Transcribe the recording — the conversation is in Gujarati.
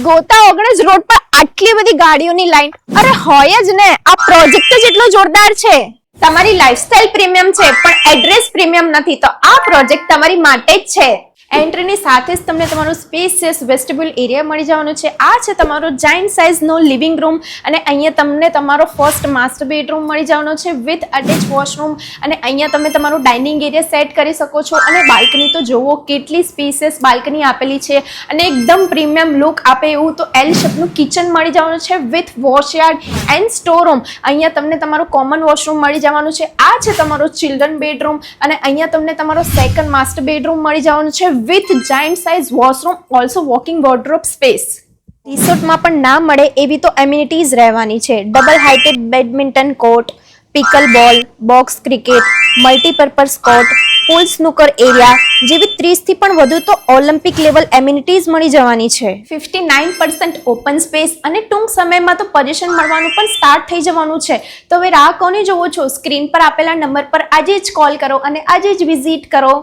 ગોતા ઓગણજ રોડ પર આટલી બધી ગાડીઓની લાઈન, અરે હોય જ ને, આ પ્રોજેક્ટ જ એટલો જોરદાર છે. તમારી લાઈફસ્ટાઈલ પ્રીમિયમ છે પણ એડ્રેસ પ્રીમિયમ નથી, તો આ પ્રોજેક્ટ તમારી માટે જ છે. એન્ટ્રીની સાથે જ તમને તમારું સ્પેસિયસ વેસ્ટિબ્યુલ એરિયા મળી જવાનું છે. આ છે તમારો જાયન્ટ સાઇઝનો લિવિંગ રૂમ અને અહીંયા તમને તમારો ફર્સ્ટ માસ્ટર બેડરૂમ મળી જવાનો છે વિથ અટેચ વોશરૂમ. અને અહીંયા તમે તમારું ડાઇનિંગ એરિયા સેટ કરી શકો છો. અને બાલ્કની તો જુઓ કેટલી સ્પેસિયસ બાલ્કની આપેલી છે અને એકદમ પ્રીમિયમ લુક આપે એવું તો એલ શેપનું કિચન મળી જવાનું છે વિથ વોશયાર્ડ એન્ડ સ્ટોર રૂમ. અહીંયા તમને તમારું કોમન વોશરૂમ મળી જવાનું છે. આ છે તમારો ચિલ્ડ્રન બેડરૂમ અને અહીંયા તમને તમારો સેકન્ડ માસ્ટર બેડરૂમ મળી જવાનું છે with giant size washroom, also walking wardrobe space. રિસોર્ટમાં પણ ના મળે એવી તો એમ્યુનિટીઝ રહેવાની છે. Double heighted badminton court, pickle બોલ, બોક્સ ક્રિકેટ, મલ્ટીપર્પઝ કોર્ટ, પૂલ સ્નૂકર એરિયા જેવી 30 થી પણ વધુ તો ઓલિમ્પિક લેવલ એમ્યુનિટીઝ મળી જવાની છે. 59% ઓપન સ્પેસ અને ટૂંક સમયમાં તો પોઝિશન મળવાનું પણ સ્ટાર્ટ થઈ જવાનું છે. તો હવે રાહ કોની જોવો છો? સ્ક્રીન પર આપેલા નંબર પર આજે જ કોલ કરો અને આજે જ વિઝિટ કરો.